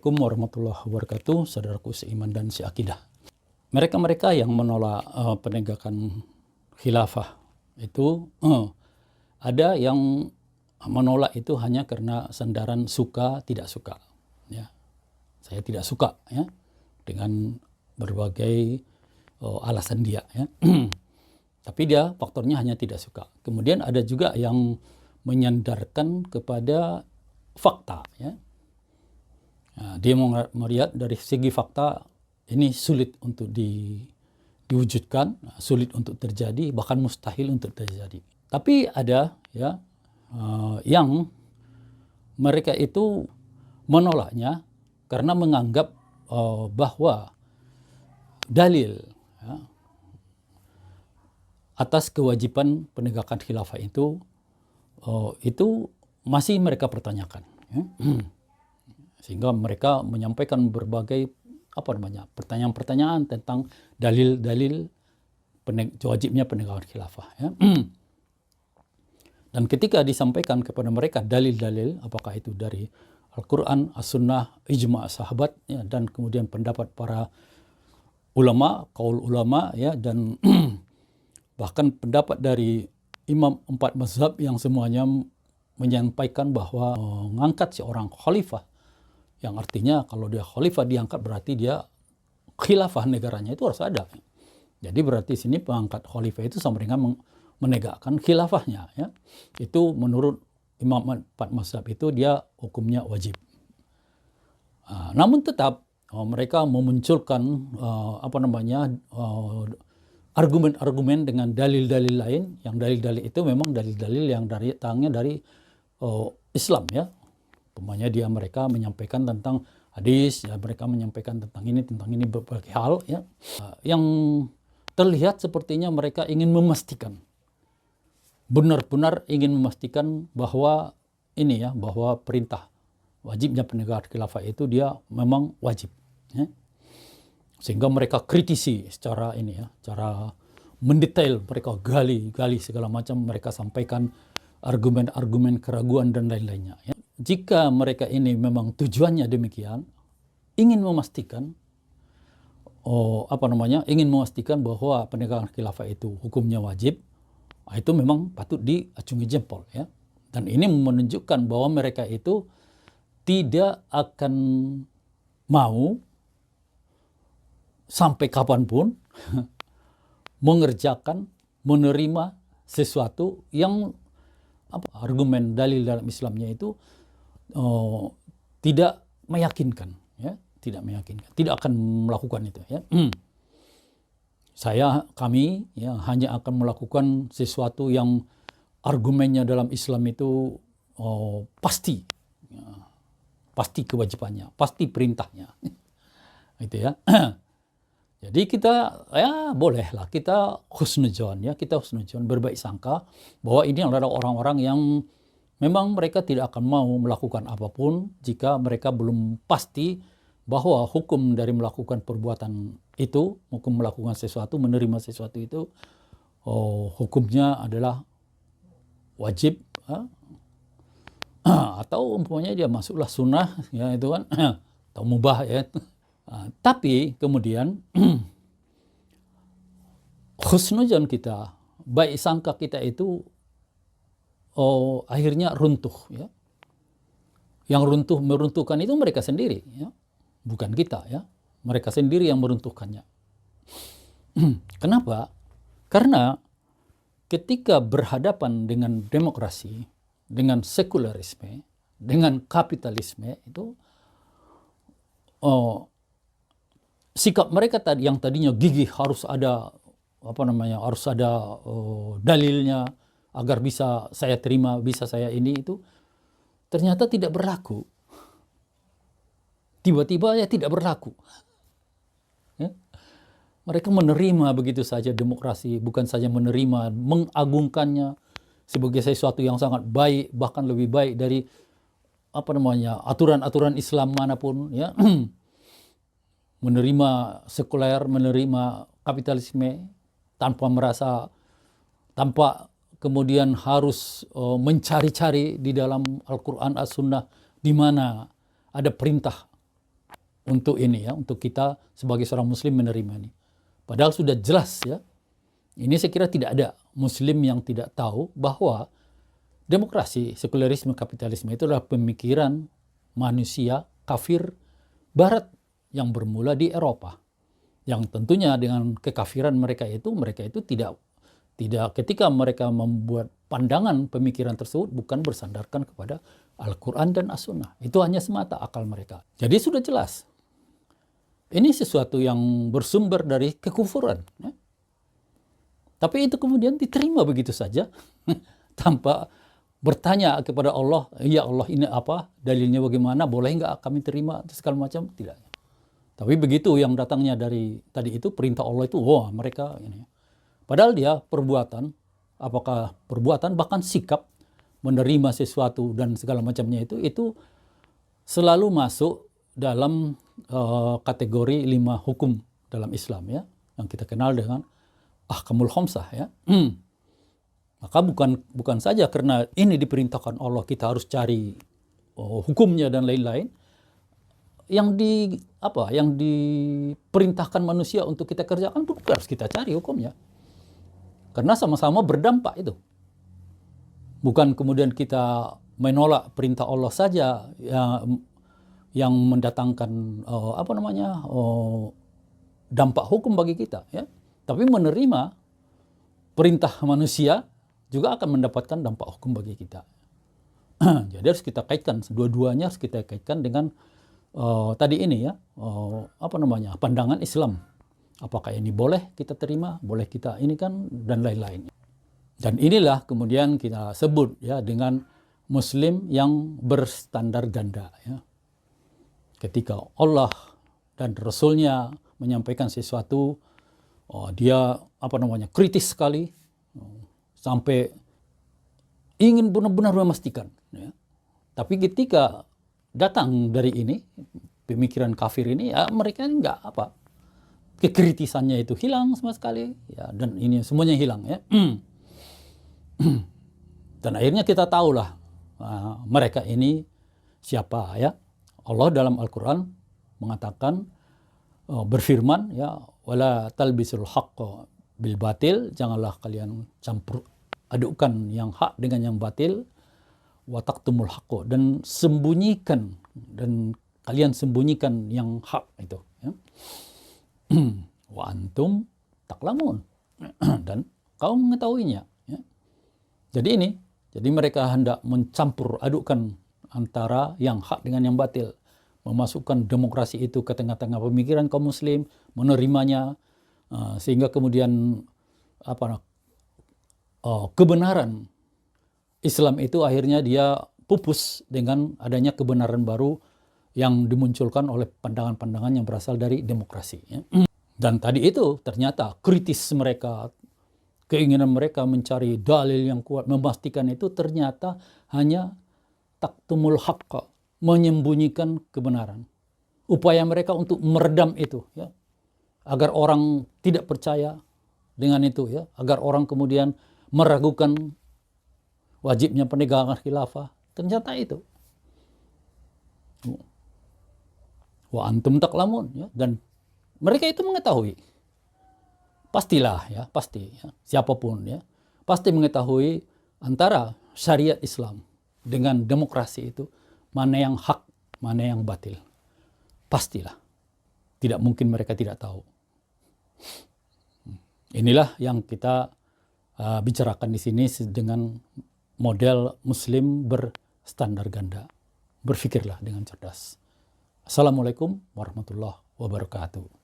Assalamualaikum warahmatullahi wabarakatuh, saudaraku seiman dan seakidah. Mereka-mereka yang menolak penegakan khilafah itu ada yang menolak itu hanya karena sandaran suka tidak suka. Ya, saya tidak suka ya dengan berbagai alasan dia. Ya. Tapi dia faktornya hanya tidak suka. Kemudian ada juga yang menyandarkan kepada fakta. Ya. Nah, dia melihat dari segi fakta ini sulit untuk diwujudkan, sulit untuk terjadi, bahkan mustahil untuk terjadi. Tapi ada ya yang mereka itu menolaknya karena menganggap bahwa dalil ya, atas kewajiban penegakan khilafah itu masih mereka pertanyakan. Ya. Sehingga mereka menyampaikan berbagai pertanyaan-pertanyaan tentang dalil-dalil wajibnya penegakan khilafah. Ya. Dan ketika disampaikan kepada mereka dalil-dalil, apakah itu dari Al-Quran, As-Sunnah, Ijma' sahabat, ya, dan kemudian pendapat para ulama, kaul ulama, ya, dan bahkan pendapat dari imam 4 mazhab yang semuanya menyampaikan bahwa mengangkat seorang khalifah, yang artinya kalau dia khalifah diangkat berarti dia khilafah negaranya itu harus ada. Jadi berarti sini pengangkat khalifah itu sama dengan menegakkan khilafahnya. Ya. Itu menurut imam 4 mazhab itu dia hukumnya wajib. Namun tetap mereka memunculkan argumen-argumen dengan dalil-dalil lain, yang dalil-dalil itu memang dalil-dalil yang datangnya dari Islam ya. Umpamanya mereka menyampaikan tentang hadis, ya, mereka menyampaikan tentang ini berbagai hal ya. Yang terlihat sepertinya mereka ingin memastikan, benar-benar ingin memastikan bahwa bahwa perintah wajibnya penegakan khilafah itu dia memang wajib. Ya. Sehingga mereka kritisi secara cara mendetail, mereka gali segala macam, mereka sampaikan argumen-argumen keraguan dan lain-lainnya. Ya. Jika mereka ini memang tujuannya demikian, ingin memastikan bahwa penegakan khilafah itu hukumnya wajib, itu memang patut diacungi jempol ya. Dan ini menunjukkan bahwa mereka itu tidak akan mau sampai kapanpun menerima sesuatu yang argumen dalil dalam Islamnya itu tidak meyakinkan, ya, tidak meyakinkan, tidak akan melakukan itu, ya. Kami ya hanya akan melakukan sesuatu yang argumennya dalam Islam itu pasti, ya, pasti kewajibannya, pasti perintahnya, itu ya. Jadi kita ya bolehlah kita husnuzon ya, kita husnuzon, berbaik sangka bahwa ini adalah orang-orang yang memang mereka tidak akan mau melakukan apapun jika mereka belum pasti bahwa hukum dari melakukan perbuatan itu, hukum melakukan sesuatu, menerima sesuatu itu, hukumnya adalah wajib, atau umpamanya dia masuklah sunnah, ya itu kan, atau mubah ya. Tapi kemudian husnuzon kita, baik sangka kita itu akhirnya runtuh ya. Yang meruntuhkan itu mereka sendiri ya, bukan kita ya. Mereka sendiri yang meruntuhkannya. Kenapa? Karena ketika berhadapan dengan demokrasi, dengan sekularisme, dengan kapitalisme itu sikap mereka yang tadinya gigih harus ada dalilnya agar bisa saya terima, bisa saya itu ternyata tidak berlaku. Tiba-tiba ya tidak berlaku. Ya. Mereka menerima begitu saja demokrasi, bukan saja menerima, mengagungkannya sebagai sesuatu yang sangat baik, bahkan lebih baik dari aturan-aturan Islam manapun ya. Menerima sekuler, menerima kapitalisme tanpa kemudian harus mencari-cari di dalam Al-Quran, As-Sunnah di mana ada perintah untuk ini ya, untuk kita sebagai seorang muslim menerima ini. Padahal sudah jelas ya. Ini saya kira tidak ada muslim yang tidak tahu bahwa demokrasi, sekularisme, kapitalisme itu adalah pemikiran manusia kafir barat yang bermula di Eropa. Yang tentunya dengan kekafiran mereka itu tidak ketika mereka membuat pandangan pemikiran tersebut bukan bersandarkan kepada Al-Quran dan As-Sunnah. Itu hanya semata akal mereka. Jadi sudah jelas. Ini sesuatu yang bersumber dari kekufuran. Ya. Tapi itu kemudian diterima begitu saja. Tanpa bertanya kepada Allah, ya Allah ini apa? Dalilnya bagaimana? Boleh nggak kami terima? Segala macam. Tidak. Tapi begitu yang datangnya dari tadi itu, perintah Allah itu, wah mereka ini. Padahal dia perbuatan, apakah perbuatan bahkan sikap menerima sesuatu dan segala macamnya itu selalu masuk dalam kategori 5 hukum dalam Islam ya, yang kita kenal dengan ahkamul khamsah ya. Maka bukan saja karena ini diperintahkan Allah kita harus cari hukumnya dan lain-lain. Yang diperintahkan manusia untuk kita kerjakan pun harus kita cari hukumnya. Karena sama-sama berdampak itu. Bukan kemudian kita menolak perintah Allah saja yang mendatangkan dampak hukum bagi kita ya. Tapi menerima perintah manusia juga akan mendapatkan dampak hukum bagi kita. Jadi harus kita kaitkan, dua-duanya harus kita kaitkan dengan tadi ini ya, pandangan Islam. Apakah ini boleh kita terima, boleh kita ini kan, dan lain-lain. Dan inilah kemudian kita sebut ya dengan Muslim yang berstandar ganda ya. Ketika Allah dan Rasulnya menyampaikan sesuatu, dia kritis sekali, sampai ingin benar-benar memastikan. Ya. Tapi ketika datang dari ini, pemikiran kafir ini, ya mereka enggak kekritisannya itu hilang sama sekali, ya, dan ini semuanya hilang ya. Dan akhirnya kita tahulah mereka ini siapa ya. Allah dalam Al-Quran mengatakan, berfirman ya, wala talbisul haqqa bil batil, janganlah kalian campur adukkan yang hak dengan yang batil, wa taqtumul haqqa, dan kalian sembunyikan yang hak itu ya. Wa antum taklamun, dan kau mengetahuinya ya. Jadi mereka hendak mencampur adukkan antara yang hak dengan yang batil, memasukkan demokrasi itu ke tengah-tengah pemikiran kaum muslim, menerimanya, sehingga kemudian kebenaran Islam itu akhirnya dia pupus dengan adanya kebenaran baru yang dimunculkan oleh pandangan-pandangan yang berasal dari demokrasi ya. Dan tadi itu ternyata kritis mereka, keinginan mereka mencari dalil yang kuat, memastikan itu ternyata hanya taktumul haqqa, menyembunyikan kebenaran. Upaya mereka untuk meredam itu ya, agar orang tidak percaya dengan itu ya, agar orang kemudian meragukan wajibnya penegakan khilafah. Ternyata itu. Wa antum taklamun ya, dan mereka itu mengetahui. Pastilah ya, pasti ya, siapapun ya, pasti mengetahui antara syariat Islam dengan demokrasi itu mana yang hak, mana yang batil. Pastilah. Tidak mungkin mereka tidak tahu. Inilah yang kita bicarakan di sini dengan model Muslim berstandar ganda. Berfikirlah dengan cerdas. Assalamualaikum warahmatullahi wabarakatuh.